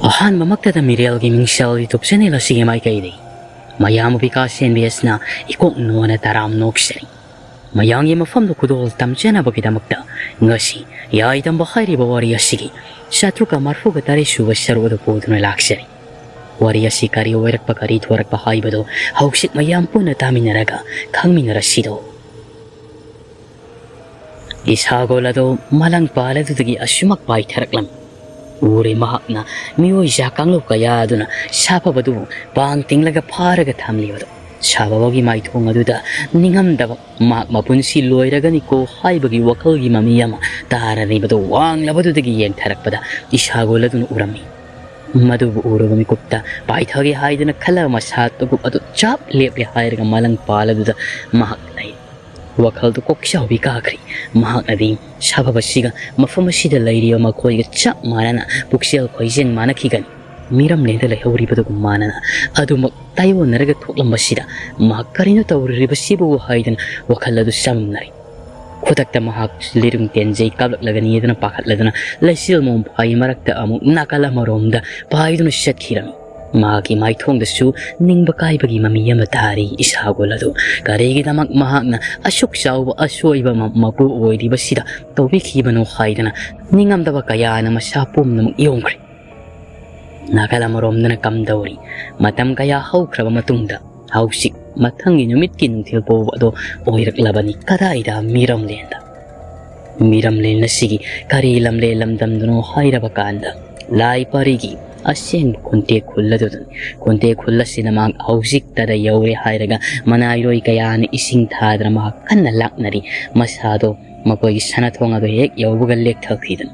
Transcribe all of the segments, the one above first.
ꯑꯍꯥꯟꯕꯃꯛꯇꯗ ꯃꯤꯔꯦꯜꯒꯤ ꯃꯤꯡꯁꯦꯜ YouTube channel ꯑꯁꯤꯒꯤ ꯃꯥꯏꯀꯩꯗꯒꯤ ꯃꯌꯥꯝꯕꯨ ꯕꯤꯀꯥꯁ ꯁꯦꯟꯕꯤꯑꯁꯅ ꯏꯀꯣꯛꯅꯣꯅ ꯇꯔꯥꯝ ꯅꯣꯛꯆꯔꯤ ꯃꯌꯥꯝꯒꯤ ꯃꯐꯝꯗ ꯈꯨꯗꯣꯜ ꯇꯝꯖꯅꯕꯒꯤꯗꯃꯛꯇ ꯉꯁꯤ ꯌꯥꯏꯇꯝꯕ ꯍꯥꯏꯔꯤꯕ ꯋꯥꯔꯤ ꯑꯁꯤꯒꯤ 734 ꯁꯨꯕ ꯁꯔꯨꯛ ꯑꯗꯨ ꯄꯨꯗꯨꯅ ꯂꯥꯛꯆꯔꯤ ꯋꯥꯔꯤ ꯑꯁꯤ ꯀꯔꯤ ꯑꯣꯏꯔꯛꯄ ꯀꯔꯤ ꯊꯣꯔꯛꯄ ꯍꯥꯏꯕꯗꯨ ꯍꯧꯖꯤꯛ ꯃꯌꯥꯝ ꯄꯨꯟꯅ ꯇꯥꯃꯤꯟꯅꯔꯒ ꯈꯪꯃꯤꯟꯅꯔꯁꯤꯗꯣ Sagol ado malang pala dudagi asumak paitharaklam ure mahakna mioi jakanglo kaya aduna sapa badu bang tinglaga pharaga thamlibado sabawagi maithong aduda ningamdaba mak mapunsi loiragani ko haibagi wakalgi mamiyama tararibado wanglabadudagi yengtharakpada Sagol aduna urami Madubu urugami kupta paithagi haidana khala masattugu adu chap leple hairaga malang pala duda mahaknai Wakal to Koksha Bikakri, Mahakadi, Shababasiga, Mafamashida lady of Makoy, Chap Manana, Buxiel Poison Manakigan, Miram Lenda Horibu Manana, Adum Taiwo Naragatomashida, Makarino Ribasibu Haiden, Wakala to Samnari. Kotakta Mahak, Lirum Tenze, Kabak Lagani and a Pakat Ladana, Lysil Mom Pai Marakta Amu, Nakala Maromda, Paidun Shetkiram. Maki mai thong da su ning bakai bagi mami yamatari Sagolado karegi damak mahakna asuk saw asoi ba mapu oidi basida tobikhiba no haidana ningam da bakaya na masapum nam yongkri nakala marom na kamdawri matam kaya haukraba matungda hausik mathangi numit kin thil po ado oirak labani kadaida miram lena sigi kari lamle lamdam duno haira bakanda lai parigi Asing kunti kulla sinamang hausik tada yauri hairaga manayroy kaya ni ising thadra mahakana laknari masado makoy sanathong ado hek yawbugal lek thakhidan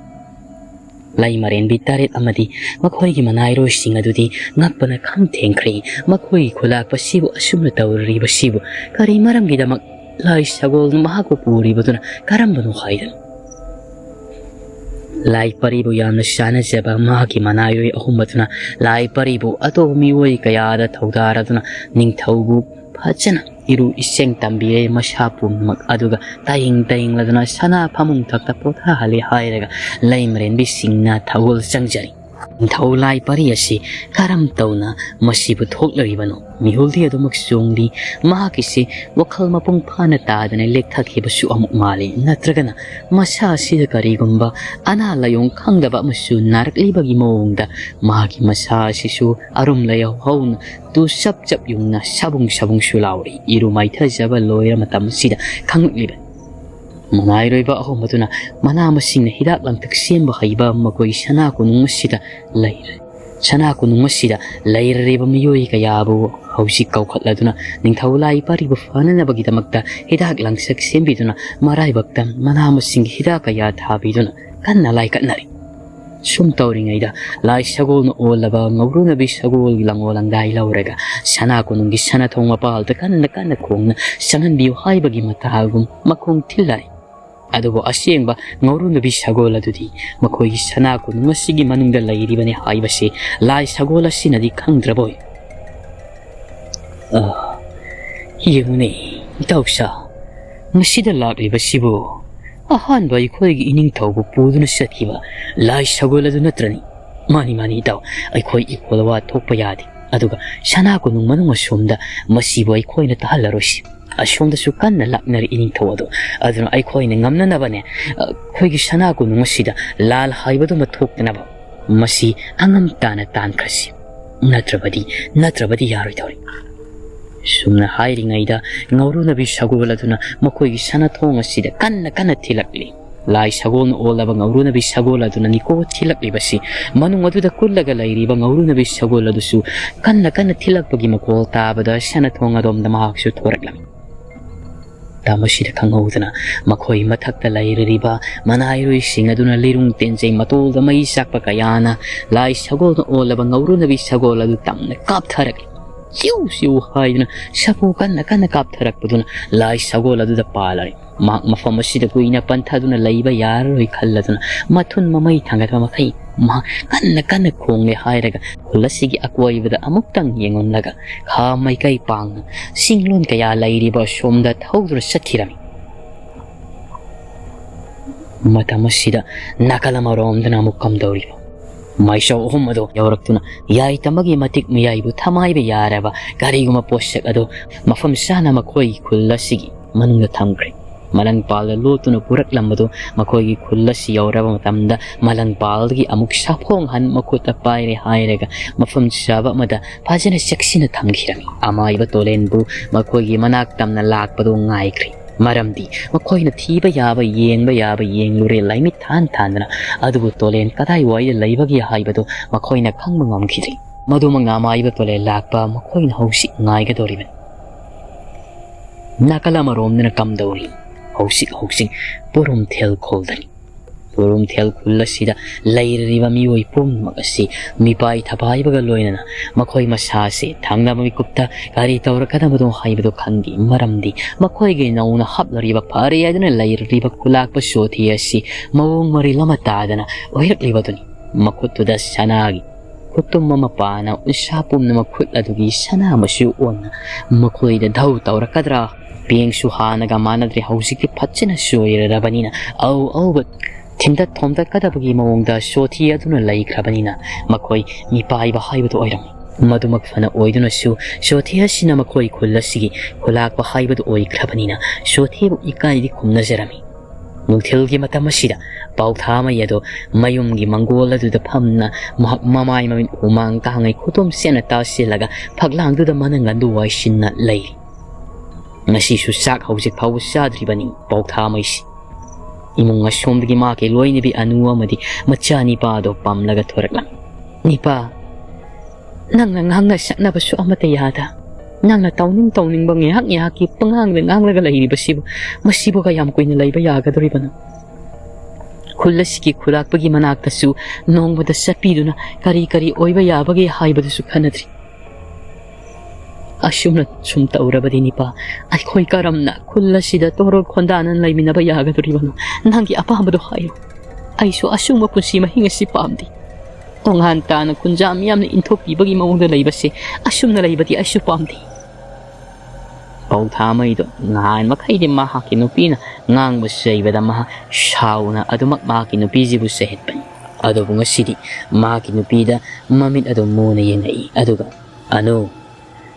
Lai marin bitarit amadi makoy gi manayroy singadudi ngakpana kham thengkhri makoy khulak pasibu asumna tawri basibu kari maram gidamak lai Sagol mahako puri baduna karambanu haidan Lai paribu yamna shana jaba mahaki manayoy ahumatuna lai paribu ato miwoy kayada thawdaraduna ning thawbu phachana iru iseng tambire mashapum mag aduga taying laduna sana phamung thakta potha hali hairaga lai maren bi singna thawol changjari Thau lai pari asi karam tawna masibu thoklaribano mihuldi adumak sungdi mahakisi wakal mapung phana tadana lekthakiba su amuk mali natragana masa sida karigumba ana layong khangdaba masu naraklibagi mawongda mahaki masa sisu arum layaw hauna tu sap yungna sabung sulauri iru maithajaba loira matam sida khangliba Manayroy ba ako matuna manamasing na hidak lang taksimba kaiba makoy sana kunung masida layra riba mayoy kayabu hausik kaukatla duna ning thawlay pariba fana na bagita magta hidak lang saksimbi duna maray bagtam manamasing hidak kaya thabi duna kanna lay katnari Sum tawring ayda lai Sagol no olaba ngawru na bi Sagol lang walang dailaw rega sana kunung gisana thong mapal ta kanna kong sangan biyo hay bagi matagum makong tilay Adubo asengba ngawru na bi Sagol adudi makoy sana kunung masigi manungda layribani haibasi lai Sagol asinadi khangdraboy Yune tawsa masida labriba sibo ahanba ikhoygi ining thawbu puduna sathiba lai Sagol adu natrani mani taw aikhoy ikolwa thokpa yadi aduga sana kunung manung asumda masibo aikhoyna tahallarosi Asumda sukan na laknari ining tawado aduna aikhoy na ngamna na ba ne khoygi sana kunung masida lal haibado mathok na ba masi angam tana tan khasi natrabadi yaroy tawri Sumna hiring ayda ngawru na bi Sagol aduna makoy sana thong asida kanna thilakli Lai Sagol no olaba ngawru na bi Sagol aduna niko thilakli basi manung aduda kullaga layriba ngawru na bi Sagol adusu kanna thilakpagi makol tabada sana thong adom da mahaksu thoraklami Tamashida kangawdana makoy mathakta layririba manayroy singaduna lirung tenjay matol da may sakpa kayana Lai Sagol no olaba ngawru na bi Sagol adu tamna kaptharakli Siu haiduna sapu kanna kaptharak paduna lai Sagol adu da palari mak mafamasida kuina panthaduna laiba yaroi khalladuna mathun mamai thangatwa makai ma kanna khongle hairaga hulasigi akwaibada amuktang yengonlaga kha mai kai pang singlon kaya lairiba somda thawdura sathirami matamasida nakala maromdana mukam dawriba Maishaw ahum ado yawraktuna Yaitambagi matik miyaibu thamaiba yaraba kariguma poshak ado mafam sana makoi khullasigi manungda thamkre malang pala lotuna puraklambado makoi khullasi yawraba matamda malang palgi amuk saphong han makuta paire hairega mafam chaba mada phajana seksina thamkhirami amaiba tolenbu makoi manak tamna lakpado ngaikri maramdi makoina thiba yaba yenglure laimit than thandana adubu tolen kadai wai laibagi haibado makoina khangma ngamkhidri maduma ngamaiba tole lakpa makoina hausi ngaiga doriben nakala maromna kamdori hausi porum thel kholdani porum thel khulasida lairiba mioi pum magasi mipai thabaibaga loinana makoi masase thangna mikupta gari tawra kadamado haibado khangi maramdi makoi ge nauna hablariba pare yadana lairiba kulakpa shothi asi mawong mari lama tadana oiraklibaduni makutuda sanagi kutum mama pana usapum na makut adugi sana masu onna makoi da dhau tawra kadra pieng suhanaga manadri hausiki phachina soirabanina au but Tinda Tomda Kadabagi Mawongda Shoti Aduna Lake Rabanina, Makoi, Nipai Bahibad Oiram, Madumakfana Oiduna Su, Shotia Sinamakoi Kulasigi, Kulak Bahibad Oi Krabanina, Shoti Ikai Kumnazerami. Mutilgi Matamashida, Paothamei Yado, Mayumgi Mangola to the Pamna, Mamai Umang Tangai Kutum Senata Silaga, Paglang to the Manangandu Waishina Lay. Nasishu Sak House Power Sadribani, Paothamei. Imong asom dagi maki loy ni bi anu amadi macha ni pa do pamlaga thoraklam ni pa nang na sakna basu amata yada nang na tawning bang yak ki pangang laga lahi basibu masibu kayam ko ni laiba yaga dori bana khullasi ki khulak pagi manak tasu nong bada sapiduna kari oiba yabagi haibadu su khanadri Asumna sum taurabadi nipa ay koi karamna khullasi da toro khondanan laiminaba yaga doribano nangi apamado hayo ay so asuma punsi mahingasi pamdi tonghan ta na kunjam yamna inthopi bagi mawongda laibase asumna laibadi asu pamdi Paothamei do ngan makhaidi maha kinupina ngang busayibada maha shauna adumak maha kinupizi busahitpan adubu ngasidi maha kinupida mamit adu muna yenai aduga ano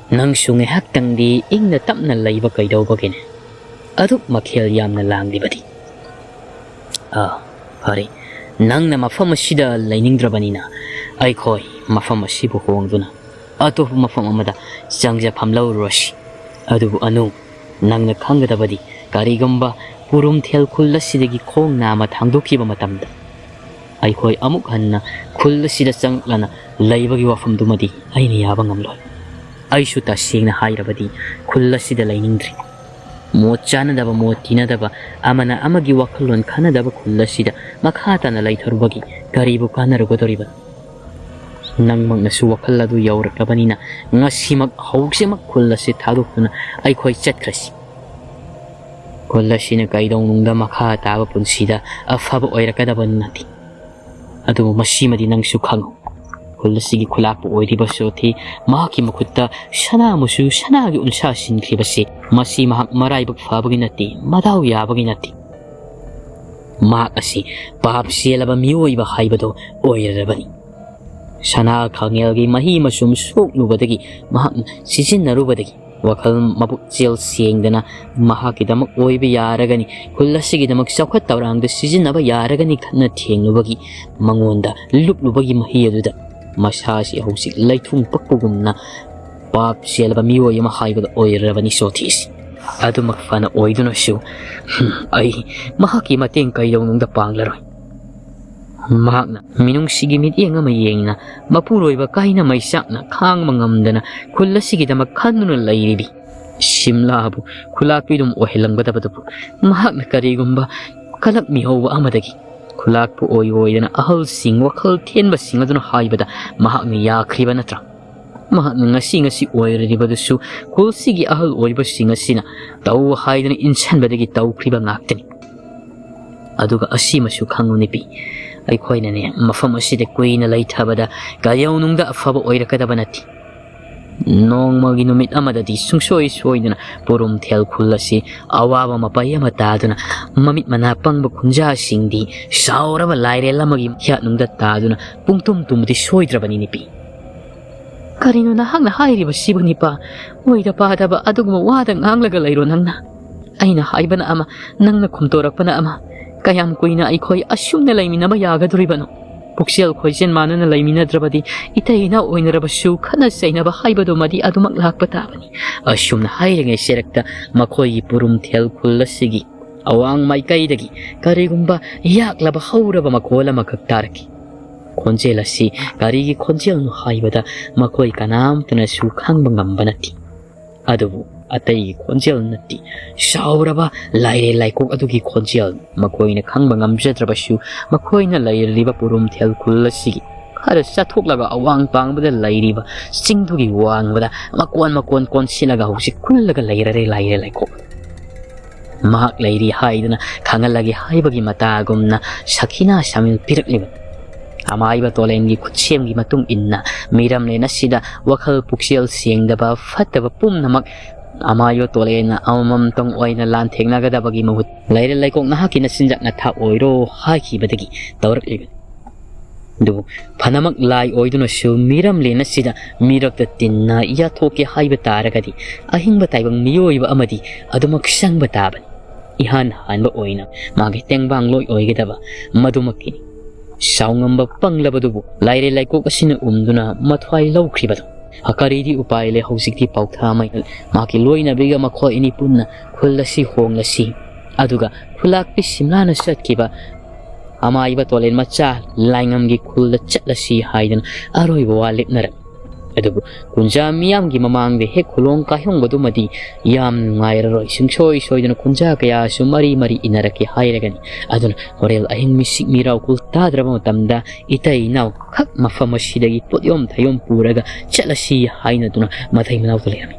Nang sungai hak tangdi ingna tapna laiba kaidaw bagine. Aduk makhel yamna langdi badi. Pare. Nang na mafamasida laining drabanina. Ay koi mafamasibu hongduna. Atop mafamamada sangja pamlaw roshi. Adubu anu nang na kangada badi. Karigamba purum thel kullasidagi khong nama thangdokiba matamda. Ay koi amuk hanna kullasida sanglana laibagi wafamdumadi ayni yabang amloy. Aishu tasing na hairabadi khullasi da lainindri mochana daba motina daba amana amagi wakalon khana daba khullasi da makhata na laitharubagi garibu kana rugodoriba nangmang na su wakalladu yawraklabanina ngasimak hauksimak khullasi thadukuna ai khoi chatkrasi khullasi na kaidonungda makhata ba punsida afaba oirakadaban nati adu masimadi nangsu khango Kulasigi kulapu oiriba sothi mahaki makutta shana musu shanagi unsa sinkribasi masi mahak maraibak fabagi nati madaw yabagi nati mahak asi pap sielaba miyoiba haibado oirabani shana khangelgi mahi masum soknubadagi mahak sijinnarubadagi wakal mabuk jel siengdana mahakidamak oiba yaragani kulasigidamak sakhat tawrangda sijinaba yaragani khana thenglubagi mangonda luplubagi mahi aduda Masasi husik laithung pakpugumna pap sielaba miyo yama haibada oirabani sothis adu makfana oiduna su ai mahaki mateng kaidong nungda panglaroy mahakna minung sige mitiyang amayengna mapuroiba kahina maisakna khang mangamdana kullasigidamak khanuna lairibi simlabu kulakpidum ohilangbadabadapu mahakna karigumba kalak mihowa amadagi Kulak po oy na ahal sing wakal tienba sing aduna haibada mahak na yakriba natra mahak na ngasi oy ribada su kul sigi ahal oy ba singasina taw haidana insan badagi taw kriba ngaktani aduga asima su khangunipi ai khoina ne mafam aside kuina laithabada gayaw nungda afaba oirakada banati Nongmagi numit amadadi sungsoi soiduna purum thel khulasi awaba mapai ama taduna mamit manapangba khunja singdi sauraba laire lamagi hyatnungda taduna pungtum tumdi soidrabani nipi karino na hangna hairiba sibuni pa oida padaba adugma wada nganglaga lairo nangna aina haibana ama nangna khumtorakpana ama kayam kuina aikhoi asumna laiminaba yagaduribano Puksial khoisen manana laimina drabadi itaina oinarabasu khana sainaba haibado madi adumak lakpatabani asumna hairingai serakta makhoi purum thel khulasigi awang maikaidagi karigumba yaklaba hauraba makola makak taraki khonjelasi karigi khonjel nu haibada makhoi kanam tana su khangba ngambanati adubu atai khonjel nati sauraba laire laikok adugi khonjel makoina khangba ngamjadrabasu makoina lairiba purum thel khulasigi khara sathoklaga awang pangbada lairiba singdugi wangbada makon konsilaga husi kullaga laire laikok mak lairi haiduna khangalagi haibagi matagumna sakhina samil pirakliba amaiba tolengi khutsemgi matung inna miram lena sida wakhal puksial sengdaba fataba pumnamak amayo tolena amam tong oina lan thengna ga dabagi mahut laire laikok na hakina sinjak na tha oiro haki badagi tawrak libe du phanamak lai oiduna su miram lena sida mirak ta tinna ya thoke haiba taragadi ahingba taibang miyoiba amadi adumak sangba tabani ihan hanba oina magi tengbang loi oigedaba madumakini saungamba panglabadubu laire laikok asina umduna mathwai laukribadu Hakaridi upai le hausikti Paothamei maki loina biga makho ini punna khullasi honglasi aduga khulak pi simlana satkiba amaiba tolen macha laingamgi khulla chatlasi haidan aroi wa lepnara adubu kunja miyamgi mamangde he khulong ka hyongbadu madi yam ngaira roi sungsoi soidana kunja kaya sumari inaraki hairagani aduna horel ahing misik mirau kul tadraba matamda itai naw khak mafamasida podyom thayom puraga chalasi haina duna mathai manaw tolemi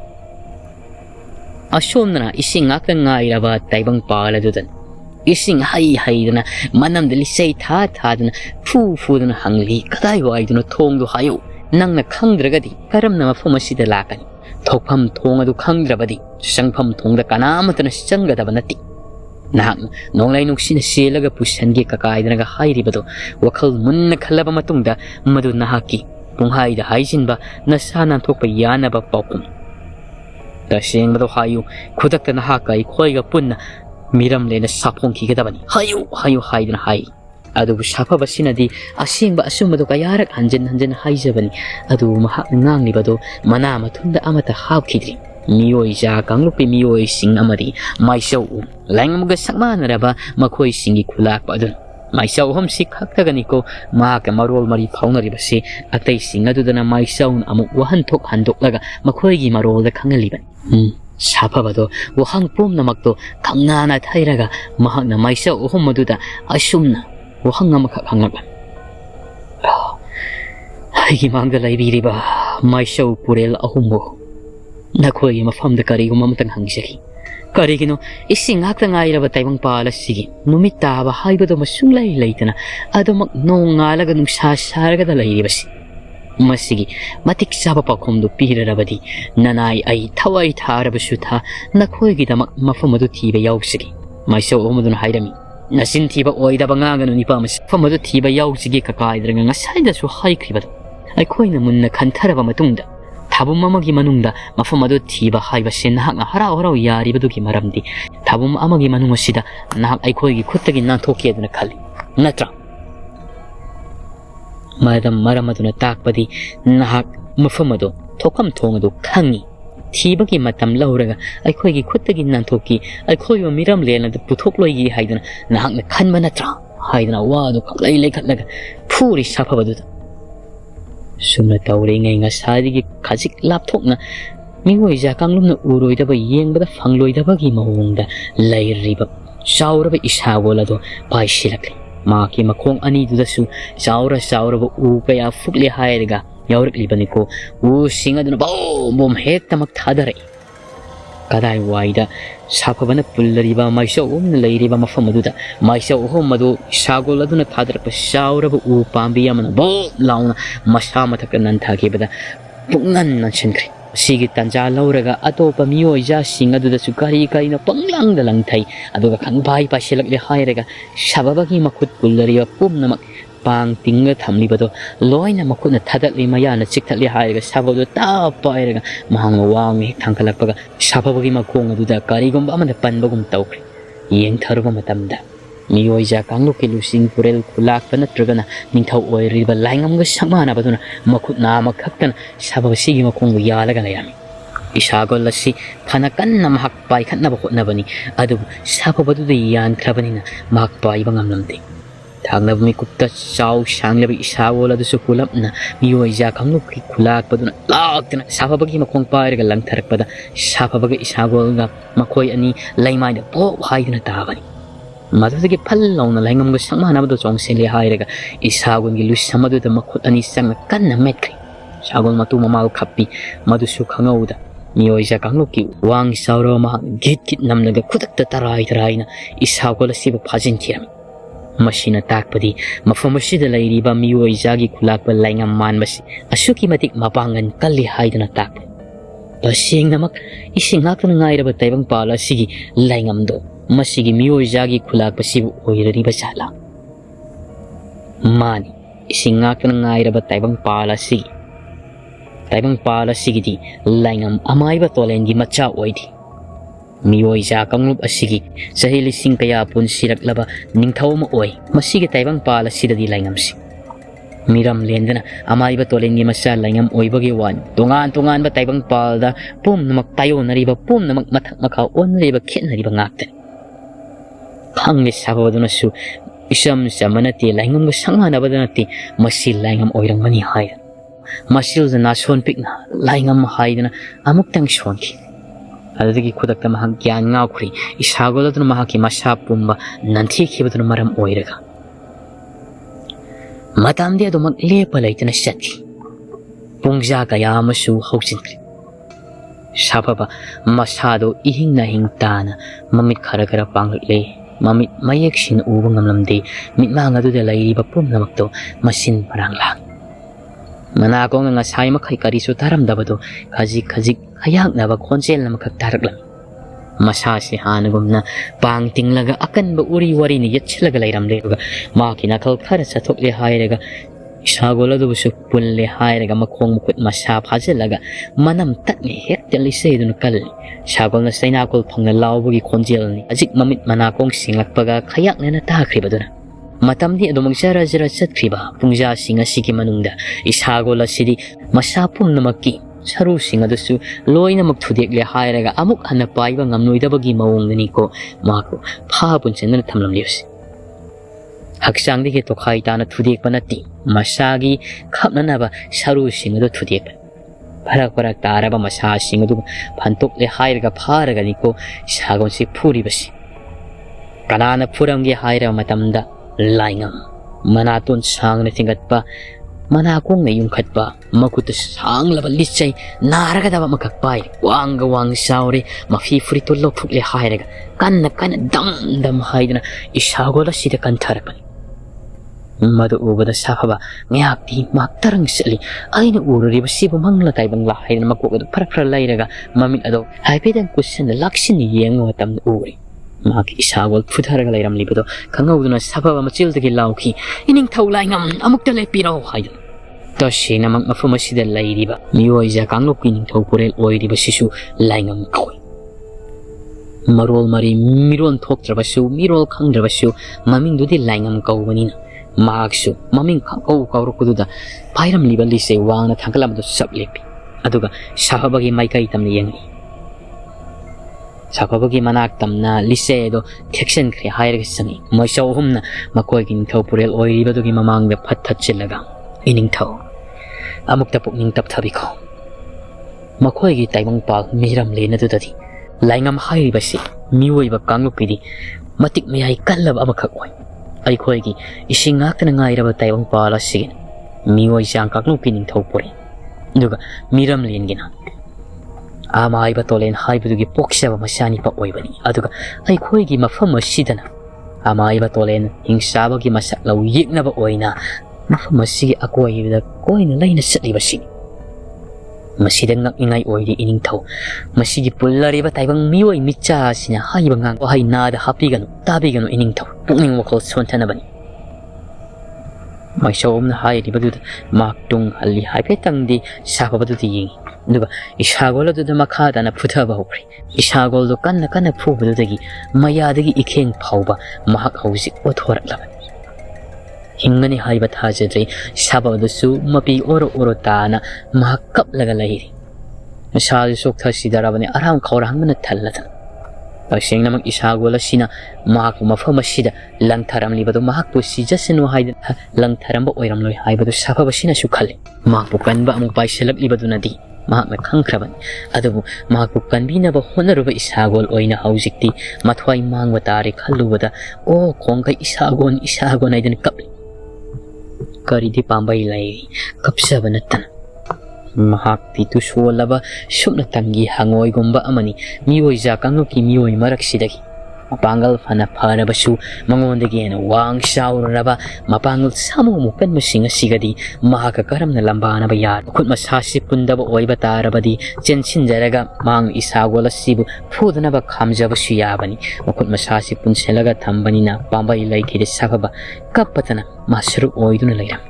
ashomna ising akta ngairaba taibang pala dudan ising hai dana manam deli sei tha dana fu dana hangli kadai wai dana thong du hayo nangna khangdragadi karamna mafamasida lakani thokpham thong adu khangdrabadi sangpham thongda kanamatana changadaba nati nahak nonglai nuksina selaga pusangi kakaidanaga hairibado wakhal munna khalaba matungda madu nahaki punghaida haijinba nasana thokpa yanaba paukum tasengbado hayu khudakta nahakai khoiga punna miram lena saphongki gadabani hayu haidana hai adu shapaba sinadi asengba asumadu kayarak hanjen haijabani adu mahak nganglibado mana mathunda amata hawkhidri miyoi ja kanglupi miyoi sing amadi maisau langmuga sakmanaraba makhoi singi khulak adu maisau hom sikhakagani ko mahak marol mari phaunari base atai singadudana maisau amuk wahan thok handoklaga makhoi gi marol da khangali sapabado wahang pom namakto khangnana thairaga mahak na maisau hom maduda asumna wahang amakha khangak aigi mangda laibiriba maisau purel ahumbo nakhoi mafamda kariguma matang hangsaki karigino ising akta ngairaba taibang palasigi numit taba haibado masunglai leitana adomak nongalaga nungsa saraga da lairibasi masigi matik saba pakhomdu pirarabadi nanai ai thawai tharabasu tha nakhoi gidamak mafamadu thiba yaugsigi maisau omudun hairami nasin thiba oidaba nganganu nipamas famadu thiba yaugsigi kakaidrang ngasaida su haikribado aikhoina munna khantaraba matungda tabum amagi manungda mafam adu thiba haiba se nahak harau yaribadu maramdi tabum amagi manung asida nahak aikhoi gi khuttagi na thoki aduna khali natra madam maramaduna takpadi nahak mafam adu thokam thong adu khangi thiba gi matam lauraga aikhoi gi khuttagi na thoki aikhoi wa miram lena da puthok loi gi haiduna nahak na khanba natra haiduna wa adu khlai khatlaga phuri sapabadu sumna tauringai ngasadi khajik lapthokna mingoi ja kanglumna uroidaba yengbada phangloidaba gi mahungda lairiba sauraba isagolado paisilakli maki makhong ani dudasu sauraba u kaya fukle hairga yauriklibaniko u singaduna bom hektamak thadarai kadai waida sapabana pullariba maisau umna lairiba mafamaduda maisau homadu sagol aduna thadarpa sauraba u pambi yamana bo launa masama thakka nan thakibada pungnan nan sinkri Sigi tanja lauraga atopa miyoja singa duda sukari karina panglang dalang thai aduga khang bai pa selak le hairaga sababagi makut pullariwa pumnamak pang tinga thamli bado loina makuna thadat le mayana chikthal le hairaga sabado ta pairaga mahang wang hek thangkalakpaga sababagi makong aduda karigom amana panbagum tawkri yeng tharuba matamda miyoja kangluki lusing purel kulak panatragana ningthau oiriba laingamga samana baduna makut na makhaktan sababasigi makong yalaga layami Sagol lasi phanakan na mahakpai khatna ba khotnabani adu sababadu de yan khabanina mahakpai bangamlamde thangnab mi kutta chaw sanglebi Sagol adu su kulapna miyoja kangluki kulak baduna laktna sababagi makong pairaga langtharakpada sababagi Sagol ga makoi ani laimai da po haidna tabani Madhugi Palon, Langam was some man of the song silly hidega, is how when you lose some of the Makut and his son Kana Metri. Sagol Matuma Mal Kapi, Madusuk Hanoda, Mioja Kanuki, Wang Sauroma, Git Namnaga Kutak the Tarai Raina, is how well a sieve pageantium. Machine attack body, Mafamashida lady, Bamio Izagi Kulak, Langam Manbasi, a Suki Matic Mapang and Kali hide an attack. But seeing the Mak, is sing out on an eye of a Taiwan Pala Sigi, Langam do. Masigi miyoja kulak pasibu oirari basala. Mani, isingak ng ngaira ba taibang pala sige. Taibang pala sige di, langam amay ba tolen di matcha oidi. Miyoja kanglup asigi, sa hilising kaya pun siraklaba ning tao mo oy, masigi taibang pala sida di langam si. Miram lenda na amay ba tolen di masya langam oy bagiwan. Tungan ba taibang pala pum na magtayo na riba pum na magmakaon na riba kit na riba ngaktan. Hangli sabado na su isam sa manati langam gasanga na badanati masil langam oirang mani haydan masil na son pik na langam haydan amuk tang sonki adagi kudak ta mahang gyan ngakuri Sagol na mahaki masapumba nanti kibatu maram oiraga matam dia do maglepa laytan sati pungja kaya masu hausin sababa masado ihing na hingtana mamit kara pangle Mamit mayak sin ubang ngamlamde mit mga do dalay bapum na magto masin parang lang. Manako nga say makay kariso taram dabado kazik hayak na ba konsel na makagtarak lang. Masasihan na pang tinglaga akan ba uri-wari ni yatsilaga layram lega makinakal kara sa tokle hayraga Sagol adu busuk punle hayraga makong mukut masap hazilaga manam tatni hektan lisay dun kal Sagol na Sanakhul pang nalawagi konjel ni azik mamit manakong singlakpaga kayak na natakri ba dun matam di adu magsara-zara satkriba pungja singa siki manungda Sagol asidi masapum na magki saru singa dusu loy na magthudik le hayraga amuk hanapay ba ngamnoida bagi mawong niko mako phapun sen na thamlam lius Haksang di kito kahita na thudik pa nati masagi kap na ba saru singa do thudik parak tara ba masa singa do pantok le hayraga pharaga niko Sagol si puri basi kanana puram gi hayra matamda laingam manatun sang na tingat pa manakong na yung katpa makutas sang labal lisay naraga dapat magkakpay wang sauri mafifrito lopuk le hayraga kana dam hayda na Sagol sida kantarapan Madu ubada sahaba ngayakti magtarang sali ay na ururi ba siya bumanglatay bang lahay na magkukad para layraga mamit ado ay pedang kusan na laksin niyang matam na uri maki Sagol pudharaga layram libato kangaw na sahaba machildagi lauki ining taulay ngam amuk talay piraw hayo Toshi na magmafumasi dal lay diba miyoy za kanglok ining taupurel oy diba sisu lay ngam kawi marol mari miron thok trabasu mirol kang trabasu maming dudi lay ngam kawanina Maaksu, maming kau rukududa, pairam libali se wang na tangkalam do sablepi. Aduga, sababagi may kaitam na yang. Sababagi manaktam na lise do teksen kri hayar kisani. May sawhum na makoy king taupurel oy riba do mamang na patatchilaga. Ining tau. Amuk tapok ning taptabi ko. Makoy gi taibang pag miram le na dudati. Laingam hayar basi, miwoy ba kanglupidi. Matik mayay kalab amakakoy. Ay ko'y isingak na nga iraba tayong pala sige miwoy siyang kaklukin ng taupuri duga miram liyan gina ama ay batolen hay badugi poksya ba masyani pa oy bani aduga ay ko'y mafamasida na ama ay batolen hing sabagi masaklaw yik na ba oy na mafamasigi ako ay bida ko'y na lay na sa liba sige masida ngakningai oidi iningthau masigi pullariba taibang mioi micha sina haiba ngang hai nada hapiganu tabiganu iningthau pukning wakol sontanabani maisawmna hairibadu maktung halli haipetangdi sababadu yingi duga isagol adu makhada na phuthaba hokri isagol do kanna kanna phubadu dagi mayadagi ikheng phauba mahak hausi othoraklabani hingani haiba thajadri sababadu su mapi oro tana mahak kaplaga lairi masal sok thasidarabani aram khawrangmana thallata Pasengna isagol sina mahak mafam sida langtharam libadu mahak pu sijasenu haida langtharam ba oiram loi haibadu sababa sina sukhal mahak pu kanba amuk paiselak libadu nadi mahak na khangkhraban adubu mahak pu kanbina ba honaruba isagol oina haujikti mathwai mangwa tare khallubada o khongkai isagon aidan kap kari di pambai lai kapsabana tan mahak titu suolaba sumna tangi hangoi gomba amani mioi jakango ki mioi marak sidagi mapangal fana pharabasu mangondagi ena wang shauraba mapangal samu mukan masinga sigadi mahaka karamna lambana ba yar khut masasi pundaba oiba tarabadi chenchin jaraga mang isagola sibu phudna ba khamjaba suyabani khut masasi punselaga thambani na pambai laiki de sababa kapatana masru oiduna lairam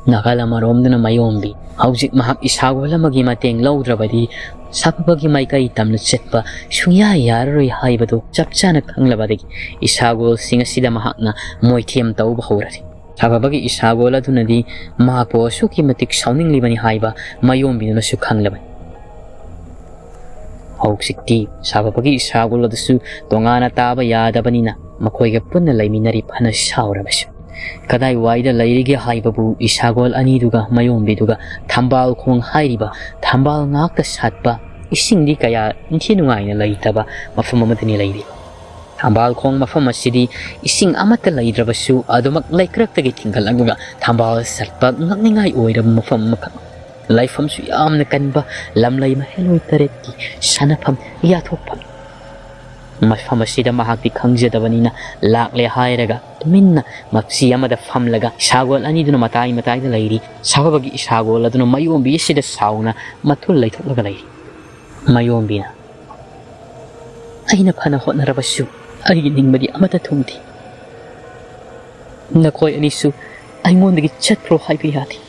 Nakala maromdana mayombi haujik mahak isagola magi mateng laudrabadi sababagi maikai tamna chetpa suya yaroi haibadu chapchana khanglabadagi isagol singasida mahakna moithiam tauba horari sababagi isagola dunadi mahakpo suki matik sauning libani haiba mayombi na su khanglabani haujikti sababagi isagola dasu tongana taba yadabanina makoiga punna laiminari phana saurabasu kadai waida lairige haibabu isagol aniduga mayombiduga thambal khong hairiba thambal ngakta satpa isingdi kaya inthinungaina laitaba mafam amadani lairi thambal khong mafam asidi ising amata laidrabasu adumak laikraktagi thingalaguga thambal satpa ngakningai oirab mafam maka laifam su yamna kanba lamlai ma heloi taretti sanafam yathopam mafam asida mahakti khangjadabanina lakle hairaga minna mapsi amada famlaga sagol aniduna matai da lairi sababagi sagol aduna mayombi sida sauna mathul laitholaga lairi mayombi na aina phana hotnarabasu agi ningmadi amata thumti nakoi anisu aingondagi chatpro haibi yati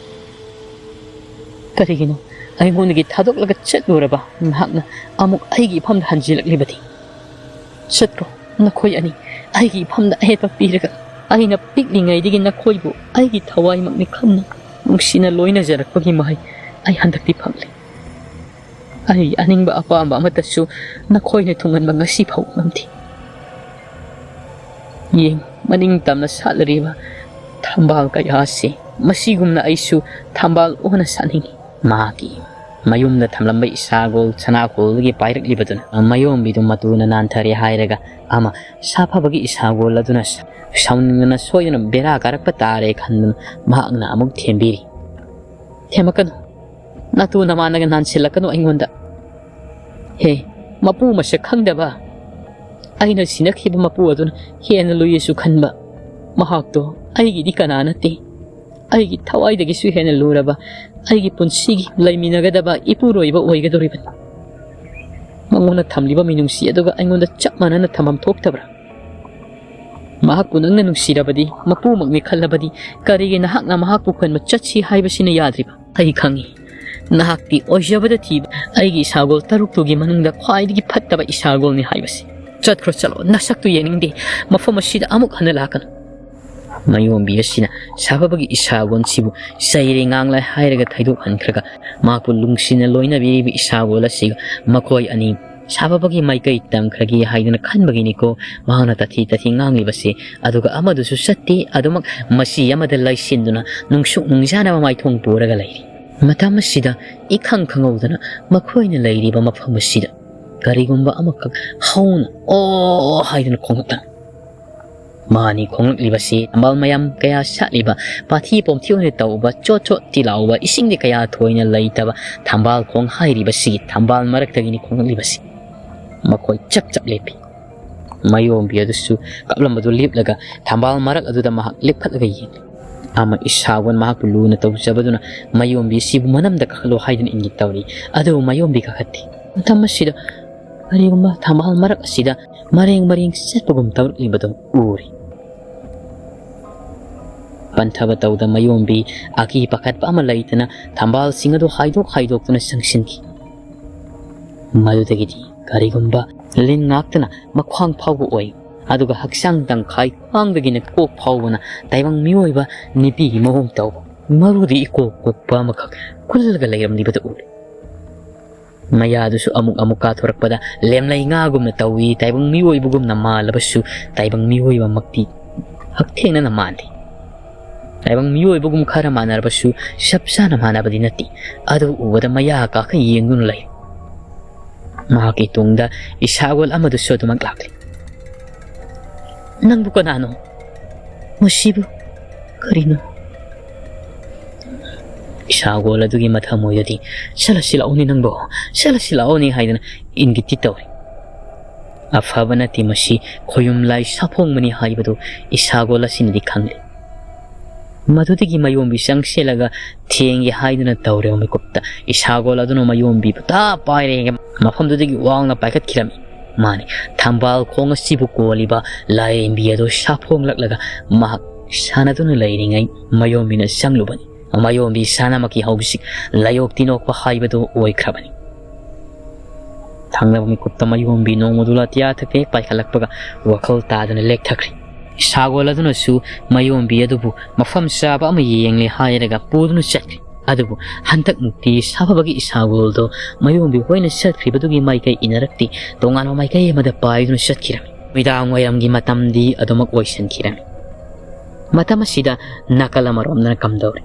karigino aingondagi thadok chatnuraba mahakna amuk aigi famda hanjilaklibati chatpro nakoi ani aigi famda hepa piraga aina piklingaidigi nakhoibu aigi thawai makni khamna nungsina loina jarakpagi mahai ai handakti phamle ai aningba apamba amatasu nakhoina thungan ngasi phau ngamti yeng maning tamna salariba thambal kayase masigumna aisu thambal ona saningi magi mayumna thamlambai isagol Sanakhul gi pairak libaduna mayombi dum matuna nanthari hairaga ama saphabagi isagol aduna saunna soyuna bera karakpa tare khandan mahakna amuk thembiri themakan natu namanaga nansilakanu aingonda he mapu masha khangdaba aina sinakhiba mapu aduna hena luyesu khanba mahakto aigi di kanana te aigi thawai dagi su hena luraba aigi punsigi laiminagadaba ipuroiba oigadoriban mangona thamliba minungsi aduga aingonda chap manana thamam thoktabra mahakpu nangna nungsirabadi mapu makni khallabadi karige nahakna mahakpu khanma chatsi haibasina yadriba ai khangi nahakti ojabada thi aigi isagol taruktugi manungda khwaidigi phattaba isagol ni haibasi chatkhro chalo nasaktu yeningde mafam asida amuk hanalakana mayombi asina sababagi isagon sibu saire nganglai hairaga thaidok hankhraga mapu lungsina loina biribi isagol asiga makoi ani sababagi maikai tamkhragi haidana khanbagi niko mahana tathi ngangi base aduga amadusu satti adumak masi amada laisinduna nungsuk nungjana maithong puraga lairi matam asida ikhang khangaudana makhoina lairiba mafam asida karigumba amakak hauna o haidana khongta mani khonglak libasi ambal mayam kaya satliba pathi pomthione tauba chocho tilauba isingde kaya thoina laitaba thambal khong hairiba si thambal maraktagini khonglak libasi makoi chap lepi mayom biadusu kablambadu liplaga thambal marak aduda mahak lipkhatlaga yin ama isawan mahakpu luna tawjabaduna mayombi sibu manamda kakhalo haidan ingit tawri adu mayombi kakhati matam asida karigumba thamahal marak asida mareng setpagum tawrlibado uri panthaba tawda mayombi aki pakhatpa ama laitana thambal singadu haidok tuna sangsinki madudagidi karigumba lin ngaktana makhwang phawbu oi aduga haksang tangkhai khwangdagina kok phawbana taibang miyoiba nipi gi mohom taw marudi kok pa makhak kulga layramnibada uri maya dusu amuk ka thorakpada lemlai nga gumna tawi taibang miyoibu gumna malabasu taibang miyoiba makti hakthena na mandi taibang miyoibu gum khara manarbasu sapsana manabadi nati adu ubada maya ka kha yengun lai mahaki tungda isagol amadu sodumak lakli nang bukan ano musibu karino isagol adugi mathamoy adi sala silaoni nangbo sala silaoni haidana ingiti tawri afabana timasi khoyum lai sapong mani haibadu isagol asinadi khangli madudigi mayombi sangselaga thiengi haidana tawre omikopta isagol aduna mayombi ta paire mafamdudigi wangna paikat khirami mani thambal khonga sibu koliba laimbi ado sapong laklaga mahak sanaduna lairingai mayombi na sanglubani mayombi sanamaki haubisik layok tinokpa haibado oikhrabani thangnaba mikopta mayombi nongmodula tiya thake paikhalakpaga wakhal tadana lek thakri sagol aduna su mayombi adubu mafam saba ama yengle hairaga pudunu chatri adubu hantak mukti sababagi sagol do mayombi hoina chatkhribadugi maikai inarakti tongan maikai amada paidunu chatkirami midang wayamgi matamdi adumak oisankhirami matamasida nakalamaromna kamdawri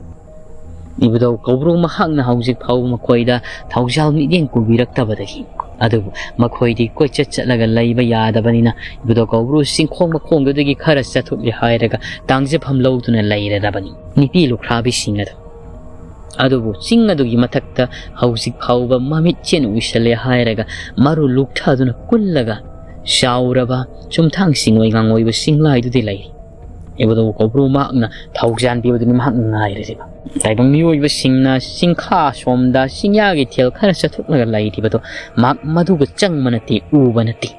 ibudo kobru mahakna haujik phau makoida thaujal mideng kubiraktabadagi adubu makoidi koichat chatlaga laiba yadabanina ibudo kobru singkhong makhongdagi khara chathukli hairaga tangje phamlowtuna lairabani nipi lukhrabi singado adubu singadugi mathakta haujik phauba mamit chen wisale hairaga maru lukthaduna kullaga shauraba chumthang singoi gangoiba singlai dudi lai ibudo kobru mahakna thaujan bibaduni mahak ngaireba taibang miyoiba singna singkha somda singyagi thel khara chathuknaga lairibado mak maduga changmanati ubanati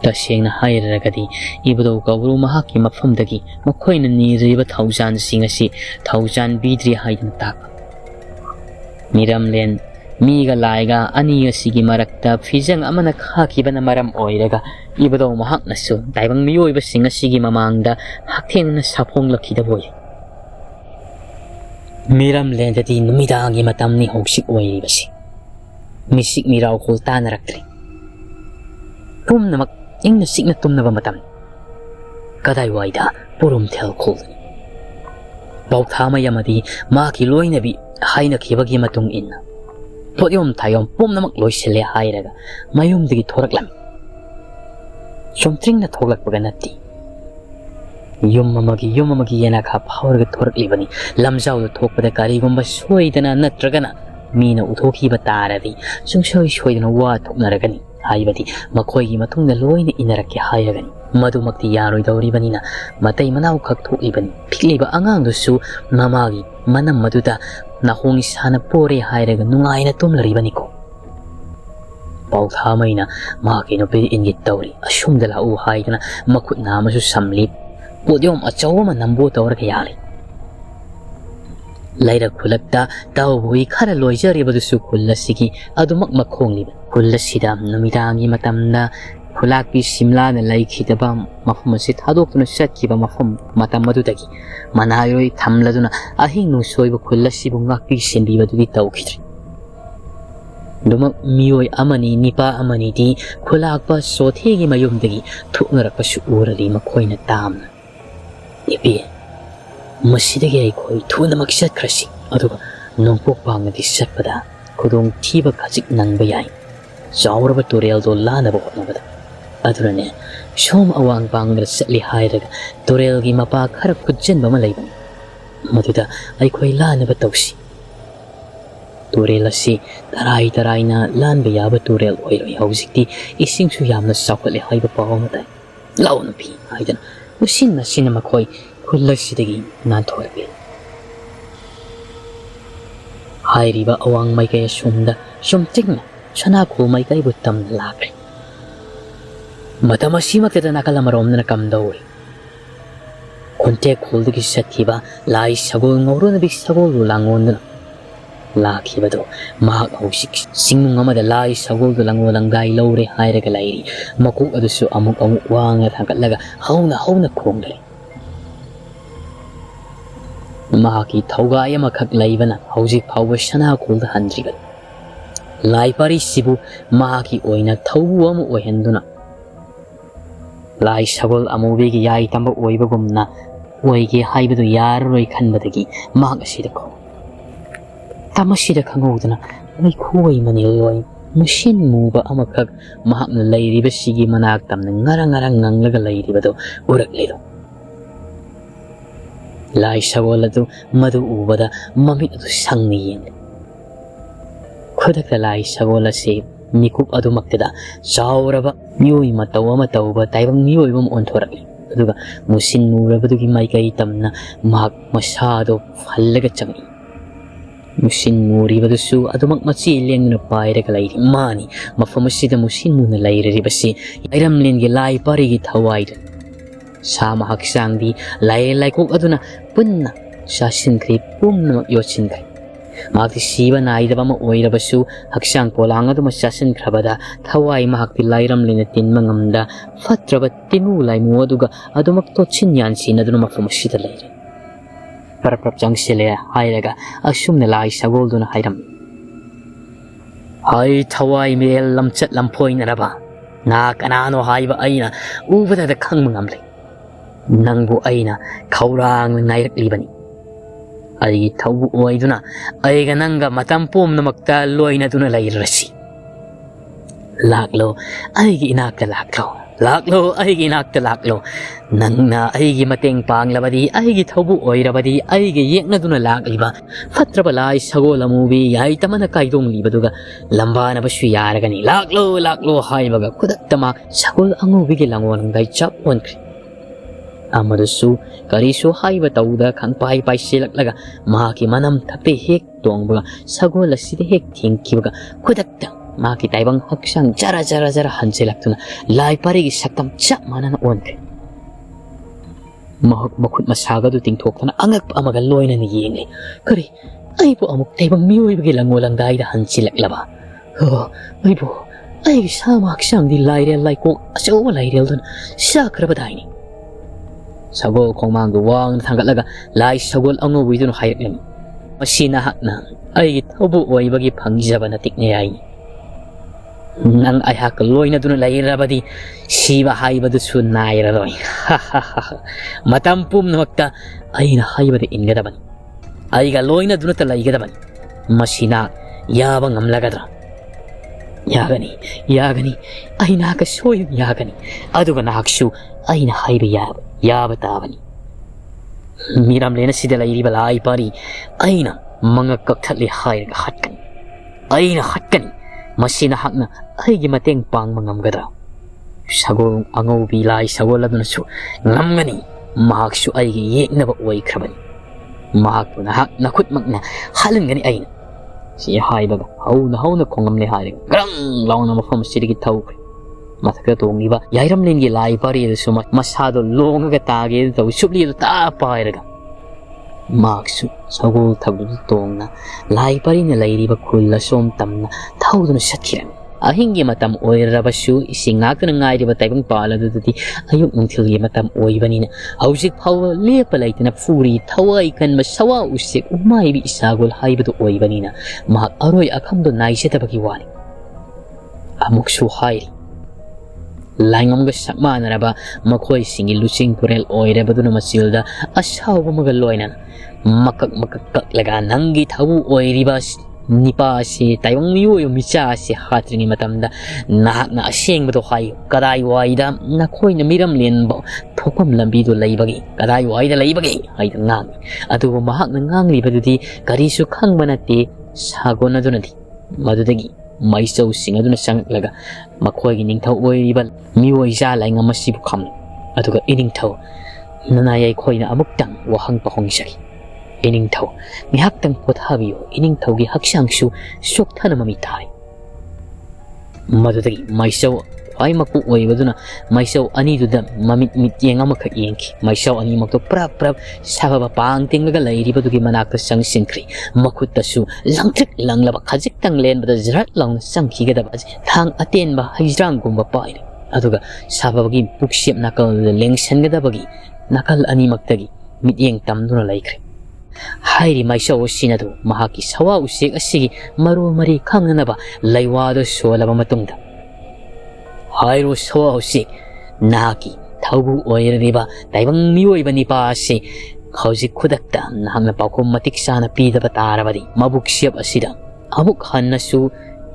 tasengna hairagadi ibudo kobru mahaki mafamdagi makhoina niriba thaujan singasi thaujan bidri haidan tak miramlen miga laiga ani asigi marakta fijang amana khakibana maram oiraga ibudo mahakna su taibang miyoiba singasi mamangda hakthengna saphong lakhida boy miram lendati numidangi matamni hoksik oiribasi misik miraw khol tanaraktre pumnamak ingna sikna tumnaba matam kadai waida purum thel khol Paothamei amadi maki loinabi haina khibagi matung inna podyom thayom pumnamak loisele hairaga mayumdagi thoraklami somtringna thoglakpaga natti yumamagi yana kha phawraga thoraklibani lamjawda thokpada karigumba soidana natragana mina uthokhiba taradi sungsoi soidana wa thoknaragani haibadi makhoigi matungna loina inarakki hairagani madumakti yaroi dawribanina matai manaw khak thoklibani phikliba angang du mamagi manam maduda nahongi sana pore hairaga nungaina tumlaribani ko Paothamei na maki no pe ingit tawri asumdala u haidana makut namasu samlip podyom achawma nambo tawra kayali laira khulakta tawbui khara loijaribadu khullasi adumak makhongliba khullasi numidangi matamna khulakpi simla na laikhidaba mafam asi thadokna satkiba mafam matam madudagi manayoi thamladuna ahing nu soiba khullasi bungakpi senbibadudi tawkhidri dumak miyoi amani nipa amani di khulakpa sothegi mayumdagi thuknarakpa su urali makhoina tamna ipi masidagi ai khoi thuna maksat krasi aduga nongpok bangna di satpada khudong thiba khajik nangba yai chawraba turel do lanaba hotnabada adurane som awang bangra satli hairaga turel gi mapa khara khujjenba ma leibani maduda ai khoi lanaba tawsi turel asi tarai na lanba yaba turel oiroi haujikti isingsu yamna sakhale haiba pawma dai launu pi haidan usinna sinama khoi ꯈꯨꯜꯂꯁꯤꯗꯒꯤ ꯅꯥꯟꯊꯣꯔꯛꯂꯤ ꯍꯥꯏꯔꯤꯕ ꯑꯋꯥꯡ ꯃꯥꯏꯀꯩ ꯑꯁꯣꯝꯗ ꯁꯨꯝꯇꯤꯛꯅ ꯁꯅꯥꯈꯨꯜ ꯃꯥꯏꯀꯩꯕꯨ ꯇꯝꯅ ꯂꯥꯛꯂꯦ ꯃꯇꯝ ꯑꯁꯤꯃꯛꯇꯗ ꯅꯥꯀꯜ ꯑꯃꯔꯣꯝꯗꯅ ꯀꯝꯗꯧꯏ ꯈꯨꯟꯇꯦꯛ ꯈꯨꯜꯗꯒꯤ ꯆꯠꯈꯤꯕ ꯂꯥꯏ ꯁꯒꯣꯜ ꯉꯧꯔꯣꯟꯅꯕꯤ ꯁꯒꯣꯜꯕꯨ ꯂꯥꯡꯉꯣꯟꯗꯨꯅ ꯂꯥꯛꯈꯤꯕꯗꯣ ꯃꯍꯥꯛ ꯍꯧꯖꯤꯛ ꯆꯤꯡꯅꯨꯡ ꯑꯃꯗ ꯂꯥꯏ ꯁꯒꯣꯜꯗꯨ ꯂꯪꯉꯣ ꯂꯪꯒꯥꯏ ꯂꯧꯔꯦ ꯍꯥꯏꯔꯒ ꯂꯩꯔꯤ ꯃꯀꯣꯛ ꯑꯗꯨꯁꯨ ꯑꯃꯨꯛ ꯋꯥꯡꯅ ꯊꯥꯡꯒꯠꯂꯒ ꯍꯧꯅ ꯈꯣꯡꯂꯦ ꯃꯍꯥꯛꯀꯤ ꯊꯧꯒꯥꯏ ꯑꯃꯈꯛ ꯂꯩꯕꯅ ꯍꯧꯖꯤꯛ ꯐꯥꯎꯕ ꯁꯅꯥꯈꯨꯜꯗ ꯍꯟꯗ꯭ꯔꯤꯕꯅꯤ ꯂꯥꯏ ꯄꯥꯔꯤꯁꯤꯕꯨ ꯃꯍꯥꯛꯀꯤ ꯑꯣꯏꯅ ꯊꯧꯕꯨ ꯑꯃ ꯑꯣꯏꯍꯟꯗꯨꯅ ꯂꯥꯏ ꯁꯒꯣꯜ ꯑꯃꯨꯕꯤꯒꯤ ꯌꯥꯏꯇꯝꯕ ꯑꯣꯏꯕꯒꯨꯝꯅ ꯑꯣꯏꯒꯦ ꯍꯥꯏꯕꯗꯨ ꯌꯥꯔꯔꯣꯏ ꯈꯟꯕꯗꯒꯤ ꯃꯍꯥꯛ ꯑꯁꯤꯗ ꯇꯃꯁꯤꯗ ꯈꯪꯍꯧꯗꯅ ꯂꯩꯈꯣꯏ ꯃꯅꯤꯜꯂꯣꯏ ꯃꯨꯁꯤꯟ ꯃꯨꯕ ꯑꯃꯈꯛ ꯃꯍꯥꯛꯅ ꯂꯩꯔꯤꯕꯁꯤꯒꯤ ꯃꯅꯥꯛ ꯇꯝꯅ ꯉꯔꯪ ꯉꯪꯂꯒ ꯂꯩꯔꯤꯕꯗꯨ ꯎꯔꯛꯂꯤꯗꯣ ꯂꯥꯏ ꯁꯒꯣꯜ ꯑꯗꯨ ꯃꯗꯨ ꯎꯕꯗ ꯃꯃꯤꯠ ꯑꯗꯨ ꯁꯪꯅ ꯌꯦꯡꯂꯦ ꯈꯨꯗꯛꯇ ꯂꯥꯏ ꯁꯒꯣꯜ ꯑꯁꯤ ꯃꯤꯀꯨꯞ ꯑꯗꯨꯃꯛꯇꯗ ꯆꯥꯎꯔꯕ ꯃꯤꯑꯣꯏ ꯃꯇꯧ ꯑꯃ ꯇꯧꯕ ꯇꯥꯏꯕꯪ ꯃꯤꯑꯣꯏꯕ ꯑꯃ ꯑꯣꯟꯊꯣꯔꯛꯂꯤ ꯑꯗꯨꯒ ꯃꯨꯁꯤꯟ ꯃꯨꯔꯕꯗꯨꯒꯤ ꯃꯥꯏꯀꯩ ꯇꯝꯅ ꯃꯍꯥꯛ ꯃꯁꯥꯗꯣ ꯍꯜꯂꯒ ꯆꯪꯏ ꯃꯨꯁꯤꯟ ꯃꯨꯔꯤꯕꯗꯨꯁꯨ ꯑꯗꯨꯃꯛ ꯃꯆꯤ ꯂꯦꯡꯗꯨꯅ ꯄꯥꯏꯔꯒ ꯂꯩꯔꯤ ꯃꯥꯅꯤ ꯃꯐꯝ ꯑꯁꯤꯗ ꯃꯨꯁꯤꯟ ꯃꯨꯅ ꯂꯩꯔꯤꯕꯁꯤ ꯌꯥꯏꯔꯝꯂꯦꯟꯒꯤ ꯂꯥꯏ ꯄꯥꯔꯤꯒꯤ ꯊꯋꯥꯏꯗꯨ ꯁꯥꯃ ꯍꯛꯆꯥꯡꯗꯤ ꯂꯥꯏꯔꯦꯟ ꯂꯥꯏꯀꯣꯛ ꯑꯗꯨꯅ ꯄꯨꯟꯅ ꯆꯥꯁꯤꯟꯈ꯭ꯔꯦ ꯄꯨꯝꯅꯃꯛ ꯌꯣꯠꯁꯤꯟꯈ꯭ꯔꯦ ꯃꯍꯥꯛꯇꯤ ꯁꯤꯕ ꯅꯥꯏꯗꯕ ꯑꯃ ꯑꯣꯏꯔꯕꯁꯨ ꯍꯛꯆꯥꯡ ꯄꯣꯂꯥꯡ ꯑꯗꯨꯃ ꯆꯥꯁꯤꯟꯈ꯭ꯔꯕꯗ ꯊꯋꯥꯏ ꯃꯍꯥꯛꯇꯤ ꯂꯥꯏꯔꯝꯂꯦꯟꯅ ꯇꯤꯟꯕ ꯉꯝꯗ ꯐꯠꯇ꯭ꯔꯕ ꯇꯤꯟꯃꯨ ꯂꯥꯏꯃꯨ ꯑꯗꯨꯒ ꯑꯗꯨꯃꯛ ꯇꯣꯠꯁꯤꯟ ꯌꯥꯟꯁꯤꯟꯅꯗꯨꯅ ꯃꯐꯝ ꯑꯁꯤꯗ ꯂꯩꯔꯦ ꯄꯔꯞ ꯆꯪꯁꯤꯜꯂꯦ ꯍꯥꯏꯔꯒ ꯑꯁꯨꯝꯅ ꯂꯥꯏ ꯁꯒꯣꯜꯗꯨꯅ ꯍꯥꯏꯔꯝꯃꯤ ꯍꯩ ꯊꯋꯥꯏ ꯃꯦꯜ ꯂꯝꯆꯠ ꯂꯝꯐꯣꯏꯅꯔꯕ ꯅꯥ ꯀꯅꯥꯅꯣ ꯍꯥꯏꯕ ꯑꯩꯅ ꯎꯕꯗꯗ ꯈꯪꯕ ꯉꯝꯂꯦ ꯅꯪꯕꯨ ꯑꯩꯅ ꯈꯧꯔꯥꯡꯅ ꯉꯥꯏꯔꯛꯂꯤꯕꯅꯤ ꯑꯩꯒꯤ ꯊꯧꯕꯨ ꯑꯣꯏꯗꯨꯅ ꯑꯩꯒ ꯅꯪꯒ ꯃꯇꯝ ꯄꯨꯝꯅꯃꯛꯇ ꯂꯣꯏꯅꯗꯨꯅ ꯂꯩꯔꯁꯤ ꯂꯥꯛꯂꯣ ꯑꯩꯒꯤ ꯏꯅꯥꯛꯇ ꯂꯥꯛꯂꯣ ꯑꯩꯒꯤ ꯏꯅꯥꯛꯇ ꯂꯥꯛꯂꯣ ꯅꯪꯅ ꯑꯩꯒꯤ ꯃꯇꯦꯡ ꯄꯥꯡꯂꯕꯗꯤ ꯑꯩꯒꯤ ꯊꯧꯕꯨ ꯑꯣꯏꯔꯕꯗꯤ ꯑꯩꯒ ꯌꯦꯛꯅꯗꯨꯅ ꯂꯥꯛꯂꯤꯕ ꯐꯠꯇ꯭ꯔꯕ ꯂꯥꯏ ꯁꯒꯣꯜ ꯑꯃꯨꯕꯤ ꯌꯥꯏꯇꯝꯕꯅ ꯀꯥꯏꯗꯣꯡꯂꯤꯕꯗꯨꯒ ꯂꯝꯕꯥꯅꯕꯁꯨ ꯌꯥꯔꯒꯅꯤ ꯂꯥꯛꯂꯣ ꯍꯥꯏꯕꯒ ꯈꯨꯗꯛꯇ ꯃꯍꯥꯛ ꯁꯒꯣꯜ ꯑꯉꯧꯕꯤꯒꯤ ꯂꯪꯋꯣꯟꯒꯥꯏ ꯆꯞ ꯑꯣꯟꯈ꯭ꯔꯦ ꯑꯃꯗꯨꯁꯨ ꯀꯔꯤꯁꯨ ꯍꯥꯏꯕ ꯇꯧꯗ ꯈꯪꯄꯥꯏ ꯄꯥꯏꯁꯤꯜꯂꯛꯂꯒ ꯃꯍꯥꯛꯀꯤ ꯃꯅꯝ ꯊꯛꯇ ꯍꯦꯛ ꯇꯣꯡꯕꯒ ꯁꯒꯣꯜ ꯑꯁꯤꯗ ꯍꯦꯛ ꯊꯦꯡꯈꯤꯕꯒ ꯈꯨꯗꯛꯇ ꯃꯍꯥꯛꯀꯤ ꯇꯥꯏꯕꯪ ꯍꯛꯆꯥꯡ ꯖꯔ ꯍꯟꯖꯤꯜꯂꯛꯇꯨꯅ ꯂꯥꯏ ꯄꯥꯔꯤꯒꯤ ꯁꯛꯇꯝ ꯆꯞ ꯃꯥꯟꯅꯅ ꯑꯣꯟꯈ꯭ꯔꯦ ꯃꯍꯥꯛ ꯃꯈꯨꯠ ꯃꯁꯥꯒꯗꯨ ꯇꯤꯡꯊꯣꯛꯇꯨꯅ ꯑꯉꯛꯄ ꯑꯃꯒ ꯂꯣꯏꯅꯅ ꯌꯦꯡꯂꯦ ꯀꯔꯤ ꯑꯩꯕꯨ ꯑꯃꯨꯛ ꯇꯥꯏꯕꯪ ꯃꯤꯑꯣꯏꯕꯒꯤ ꯂꯪꯉꯣ ꯂꯪꯒꯥꯏꯗ ꯍꯟꯖꯤꯜꯂꯛꯂꯕ ꯑꯩꯒꯤ ꯁꯥꯃ ꯍꯛꯆꯥꯡꯗꯤ ꯂꯥꯏꯔꯦꯜ ꯂꯥꯏꯀꯣꯛ ꯑꯆꯧꯕ ꯂꯥꯏꯔꯦꯜꯗꯨꯅ ꯁꯥꯈ꯭ꯔꯕꯗꯥꯏꯅꯤ ꯁꯒꯣꯜ ꯈꯣꯡꯃꯥꯡꯗꯨ ꯋꯥꯡꯅ ꯊꯥꯡꯒꯠꯂꯒ ꯂꯥꯏ ꯁꯒꯣꯜ ꯑꯉꯧꯕꯤꯗꯨꯅ ꯍꯥꯏꯔꯛꯂꯝꯃꯤ ꯃꯁꯤ ꯅꯍꯥꯛꯅ ꯑꯩꯒꯤ ꯊꯧꯕꯨ ꯑꯣꯏꯕꯒꯤ ꯐꯪꯖꯕ ꯅꯇꯤꯛꯅꯦ ꯌꯥꯏꯅꯤ ꯅꯪ ꯑꯩꯍꯥꯛꯀ ꯂꯣꯏꯅꯗꯨꯅ ꯂꯩꯔꯕꯗꯤ ꯁꯤꯕ ꯍꯥꯏꯕꯗꯨꯁꯨ ꯅꯥꯏꯔꯔꯣꯏ ꯃꯇꯝ ꯄꯨꯝꯅꯃꯛꯇ ꯑꯩꯅ ꯍꯥꯏꯕꯗ ꯏꯟꯒꯗꯕꯅꯤ ꯑꯩꯒ ꯂꯣꯏꯅꯗꯨꯅꯇ ꯂꯩꯒꯗꯕꯅꯤ ꯃꯁꯤꯅ ꯌꯥꯕ ꯉꯝꯂꯒꯗ꯭ꯔꯥ ꯌꯥꯒꯅꯤ ꯑꯩ ꯅꯍꯥꯛꯀ ꯁꯣꯏꯗꯅ ꯌꯥꯒꯅꯤ ꯑꯗꯨꯒ ꯅꯍꯥꯛꯁꯨ ꯑꯩꯅ ꯍꯥꯏꯕ ꯌꯥꯕ ꯇꯥꯕꯅꯤ ꯃꯤꯔꯝꯂꯦꯟ ꯑꯁꯤꯗ ꯂꯩꯔꯤꯕ ꯂꯥꯏ ꯄꯥꯔꯤ ꯑꯩꯅ ꯃꯉꯛ ꯀꯛꯊꯠꯂꯦ ꯍꯥꯏꯔꯒ ꯍꯥꯠꯀꯅꯤ ꯃꯁꯤ ꯅꯍꯥꯛꯅ ꯑꯩꯒꯤ ꯃꯇꯦꯡ ꯄꯥꯡꯕ ꯉꯝꯒꯗ꯭ꯔꯥ ꯁꯒꯣꯜ ꯑꯉꯧꯕꯤ ꯂꯥꯏ ꯁꯒꯣꯜ ꯑꯗꯨꯅꯁꯨ ꯉꯝꯒꯅꯤ ꯃꯍꯥꯛꯁꯨ ꯑꯩꯒꯤ ꯌꯦꯛꯅꯕ ꯑꯣꯏꯈ꯭ꯔꯕꯅꯤ ꯃꯍꯥꯛꯄꯨ ꯅꯍꯥꯛ ꯅꯈꯨꯠꯃꯛꯅ ꯍꯥꯠꯍꯟꯒꯅꯤ ꯑꯩꯅ ꯁꯤ ꯍꯥꯏꯕꯒ ꯍꯧꯅ ꯈꯣꯡꯂꯝꯂꯦ ꯍꯥꯏꯔꯒ ꯒ꯭ꯔꯪ ꯂꯥꯎꯅ ꯃꯐꯝ ꯑꯁꯤꯗꯒꯤ ꯊꯧꯈ꯭ꯔꯦ ꯃꯊꯛꯇ ꯇꯣꯡꯂꯤꯕ ꯌꯥꯏꯔꯝꯂꯦꯟꯒꯤ ꯂꯥꯏ ꯄꯥꯔꯤ ꯑꯗꯨꯁꯨ ꯃꯁꯥꯗꯣ ꯂꯣꯡꯉꯒ ꯇꯥꯒꯦ ꯇꯧꯏ ꯁꯨꯞꯂꯤꯗꯨ ꯄꯥꯏꯔꯒ ꯃꯍꯥꯛꯁꯨ ꯁꯒꯣꯜ ꯊꯧꯗꯨꯗ ꯇꯣꯡꯅ ꯂꯥꯏ ꯄꯥꯔꯤꯅ ꯂꯩꯔꯤꯕ ꯈꯨꯜ ꯑꯁꯣꯝ ꯇꯝꯅ ꯊꯧꯗꯨꯅ ꯆꯠꯈꯤꯔꯝꯃꯤ ꯑꯍꯤꯡꯒꯤ ꯃꯇꯝ ꯑꯣꯏꯔꯕꯁꯨ ꯏꯁꯤꯡ ꯉꯥꯛꯇꯨꯅ ꯉꯥꯏꯔꯤꯕ ꯇꯥꯏꯕꯪꯄꯥꯜ ꯑꯗꯨꯗꯗꯤ ꯑꯌꯨꯛ ꯅꯨꯡꯊꯤꯜꯒꯤ ꯃꯇꯝ ꯑꯣꯏꯕꯅꯤꯅ ꯍꯧꯖꯤꯛ ꯐꯥꯎꯕ ꯂꯦꯞꯄ ꯂꯩꯇꯅ ꯐꯨꯔꯤ ꯊꯋꯥꯏ ꯀꯟꯕ ꯁꯋꯥ ꯎꯆꯦꯛ ꯎꯃꯥꯏꯕꯤ ꯏꯁꯥꯒꯣꯜ ꯍꯥꯏꯕꯗꯨ ꯑꯣꯏꯕꯅꯤꯅ ꯃꯍꯥꯛ ꯑꯔꯣꯏ ꯑꯈꯝꯗꯣ ꯅꯥꯏꯖꯗꯕꯒꯤ ꯋꯥꯅꯤ ꯑꯃꯨꯛꯁꯨ ꯍꯥꯏꯔꯤ ꯂꯥꯏꯉꯝꯒ ꯁꯛ ꯃꯥꯟꯅꯔꯕ ꯃꯈꯣꯏꯁꯤꯡꯒꯤ ꯂꯨꯆꯤꯡ ꯄꯨꯔꯦꯜ ꯑꯣꯏꯔꯕꯗꯨꯅ ꯃꯆꯤꯜꯗ ꯑꯁꯥꯎꯕ ꯑꯃꯒ ꯂꯣꯏꯅꯅ ꯃꯀꯛ ꯀꯛꯂꯒ ꯅꯪꯒꯤ ꯊꯧꯕꯨ ꯑꯣꯏꯔꯤꯕ ꯅꯤꯄꯥ ꯑꯁꯤ ꯇꯥꯏꯕꯪ ꯃꯤꯑꯣꯏꯕ ꯃꯤꯆꯥ ꯑꯁꯤ ꯍꯥꯠꯇ꯭ꯔꯤꯉꯩ ꯃꯇꯝꯗ ꯅꯍꯥꯛꯅ ꯑꯁꯦꯡꯕꯗꯣ ꯍꯥꯏꯌꯨ ꯀꯗꯥꯏꯋꯥꯏꯗ ꯅꯈꯣꯏꯅ ꯃꯤꯔꯝꯂꯦꯟꯕ ꯊꯣꯛꯐꯝ ꯂꯝꯕꯤꯗꯨ ꯂꯩꯕꯒꯦ ꯀꯗꯥꯏꯋꯥꯏꯗ ꯂꯩꯕꯒꯦ ꯍꯥꯏꯅ ꯉꯥꯡꯉꯤ ꯑꯗꯨꯕꯨ ꯃꯍꯥꯛꯅ ꯉꯥꯡꯂꯤꯕꯗꯨꯗꯤ ꯀꯔꯤꯁꯨ ꯈꯪꯕ ꯅꯠꯇꯦ ꯁꯥꯒꯣꯟ ꯑꯗꯨꯅꯗꯤ ꯃꯗꯨꯗꯒꯤ ꯃꯩꯆꯧꯁꯤꯡ ꯑꯗꯨꯅ ꯆꯪꯂꯛꯂꯒ ꯃꯈꯣꯏꯒꯤ ꯅꯤꯡꯊꯧ ꯑꯣꯏꯔꯤꯕ ꯃꯤꯑꯣꯏꯖꯥ ꯂꯥꯏꯉꯝ ꯑꯁꯤꯕꯨ ꯈꯝꯃꯤ ꯑꯗꯨꯒ ꯏꯅꯤꯡꯊꯧ nanayay khoina amuktang wahang pahongshari. Iningthaw, mihaktang pothabiyo, iningthawgi haksangsu sokthana mamitai. Madudagi maisaw ay maku oibaduna maisaw ani duda mamit mityeng amakha yengki maisaw ani makto prap sababa pang tinglaga lairibadugi manakta sangsingkri makhutasu langtrik langlaba khajik tang lenbada zrat lang sangkhigadaba thang atenba haijrang gumba paire aduga sababagi puksip nakal lengsanggadabagi nakal ani maktagi mityeng tamduna laikre hairi maisaw sinadu mahaki sawa usik asigi maru mari khangnaba laiwado solaba matungda hairo sawa usik naki thaubu oirriba taibang mioi bani pa se khauji khudakta nahangna pakhom matik sana pidaba tarabadi mabuk siap asida amuk hannasu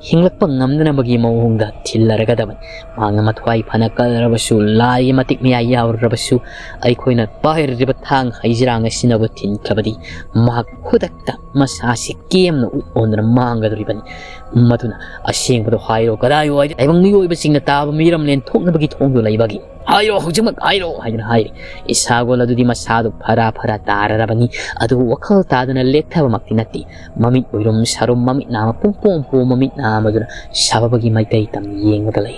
hinglakpa ngamdana bagi mawhungda thillaragadaban manga mathwai phana kalrabasu lai matik miya yawrabasu aikhoina bahirriba thang haijrang asinabu thin khabadi ma khudakta masasi kemna onra mangadribani maduna asengba do hairo kadayo ai aibang mioi basingna taba miram len thokna bagi thongdo laibagi hayo hujimak hairo haina hairi isagol adudi masadu phara tararabani adu wakhal tadana lekthaba makti natti mamit oirum sarum mamit nama pum mamit maduna sababagi maitai tam yengaga lai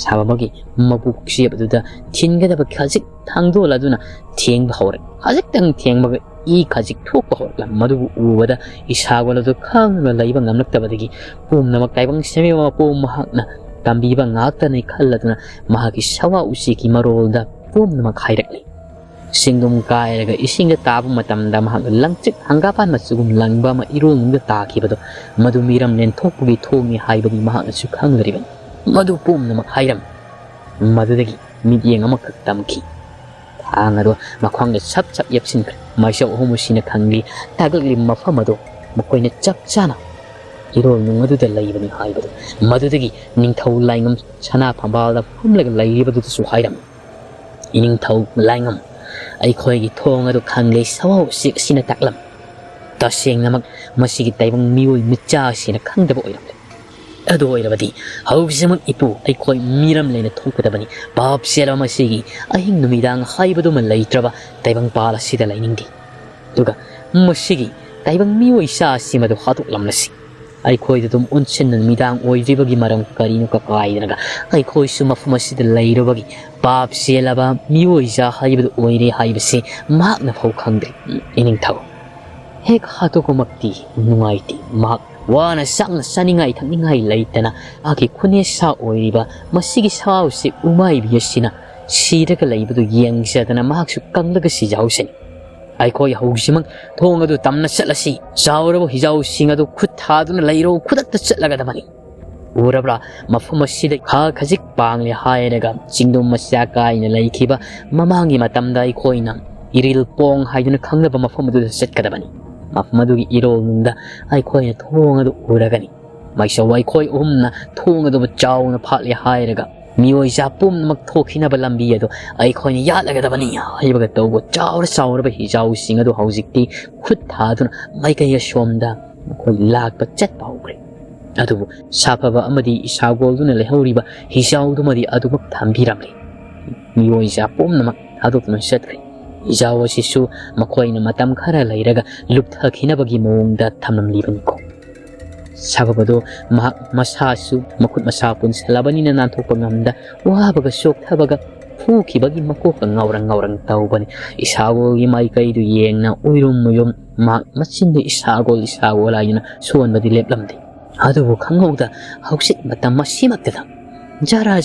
sababagi mabuk siap duda thingada ba khajik thangdo laduna theng bahore khajik tang theng ba I khajik thok bahor la madu ubada isagol adu khang la laiba ngamlaktabadagi pum namak taibang semema pum mahakna tambiba ngakta nei khalladuna mahaki sawa usiki marolda pum namak hairakli singdum kairaga isingda tabu matamda mahak langchik hangapan masugum langba ma irul nungda takibado madu miram nen thokpugi thongi haibadi mahak su khanglariban madu pum namak hairam madudagi midyeng amakak tamki thangado makhwangda chap yapsin maisha homusina khangli tagalli mafamado makoina chap chana irol nungadu laibani haibado madudagi ningthau laingam chana phambalda phumlaga laibadu su hairam iningthau laingam aikhoigi thong adu khangle sawa sik sina taklam taseng namak masigi taibang mioi micha sina khangdaba oiram adu oirabadi hausimak ipu aikhoi miram leina thokadabani bab sela masigi ahing numidang haibadu man laitraba taibang pala sida lainingdi duga masigi taibang mioi sa simadu hatuk lamnasi aikhoi dum unchen midang oiribagi maram karino ka kaidanaga aikhoi su mafumasi de lairobagi bab selaba mioi ja haibadu oire haibase mak na phau khangde ining thau hek hatu ko makti nungaiti mak wana sakna saningai thangningai laitana aki khune sa oiriba masigi saau se umai biasina siraga laibadu yengsadana mak su kanglaga si jausen aikoi hausimak thongadu tamna chatlasi chaurabo hijau singadu khuthaduna lairo khudakta chatlaga damani urabra mafumasida khajik pangli hairaga chingdum masya kaina laikhiba mamangi matamda aikoina iril pong haiduna khanglaba mafamadu chatkadabani mafmadugi irol nungda aikoina thongadu uragani maisawai aikoi umna thongadu chauna phatli hairaga mioi japum namak thokhina balambi ado aikhoini yalagadabani haibaga tawbo chaura hi jau singadu haujikti khut thaduna maikai somda khoi lakpa chat paugre adu sapaba amadi isagolduna lehauriba hi jaudu madi adubak thambiramle mioi japum namak adukna satkri jaw asisu makhoina matam khara lairaga lupthakhina bagi mongda thamnamlibani ko sababado masasu makut masapun salabani na nanthok pangamda wabaga sok thabaga phuki bagi makok ngaurang taubani isagol gi mai kai du yengna oirum muyum ma machin de isagol ayina suan badi leplamde adu khangauda hausit matam masimakta jara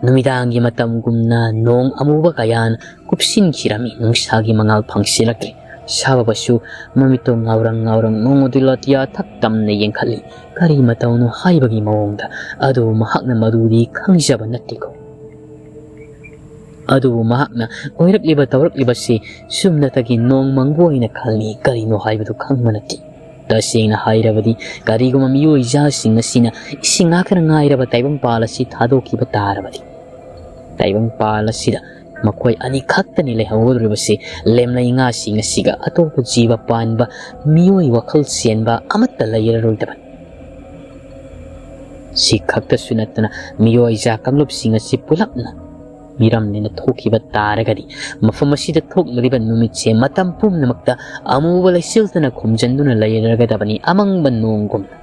numidangi matam gumna nong amuba kayan kupsin kirami nungsagi mangal phangsilakre sababasu mamito ngaurang nongodilatia thaktamne yengkhali kari matawno haibagi mawongda adu mahakna madudi khangjaba nattiko adu mahakna oirakliba tawrakliba si sumnatagi nong mangboina khalni karino haibadu khangmanati tasengna hairabadi kariguma miyoi jasing asina isinga khara ngairaba taibang palasi thadokhiba tarabadi taibang palasida makoi ani khaktani lehawodribase lemlai nga singa siga atopa jiba panba mioi wakhal senba amatta lairaroidaban si khakta sunatna mioi ja kamlop singa si pulapna ꯃꯤꯔꯝꯅꯤꯅ ꯊꯣꯛꯈꯤꯕ ꯇꯥꯔꯒꯗꯤ ꯃꯐꯝ ꯑꯁꯤꯗ ꯊꯣꯛꯂꯤꯕ ꯅꯨꯃꯤꯠꯁꯦ ꯃꯇꯝ ꯄꯨꯝꯅꯃꯛꯇ ꯑꯃꯨꯕ ꯂꯩꯆꯤꯜꯇꯅ ꯈꯨꯝꯖꯤꯟꯗꯨꯅ ꯂꯩꯔꯒꯗꯕꯅꯤ ꯑꯃꯪꯕ ꯅꯣꯡꯒꯨꯝꯅ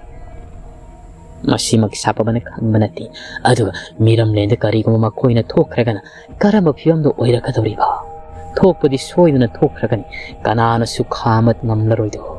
ꯃꯁꯤꯃꯛ ꯁꯥꯄꯕꯅ ꯈꯪꯕ ꯅꯠꯇꯦ ꯑꯗꯨꯒ ꯃꯤꯔꯝꯂꯦꯟꯗ ꯀꯔꯤꯒꯨꯝꯕ ꯃꯈꯣꯏꯅ ꯊꯣꯛꯈ꯭ꯔꯒꯅ ꯀꯔꯝꯕ ꯐꯤꯕꯝꯗ ꯑꯣꯏꯔꯛꯀꯗꯧꯔꯤꯕ ꯊꯣꯛꯄꯗꯤ ꯁꯣꯏꯗꯅ ꯊꯣꯛꯈ꯭ꯔꯒꯅꯤ ꯀꯅꯥꯅꯁꯨ ꯈꯥꯝꯕ ꯉꯝꯂꯔꯣꯏꯗꯣ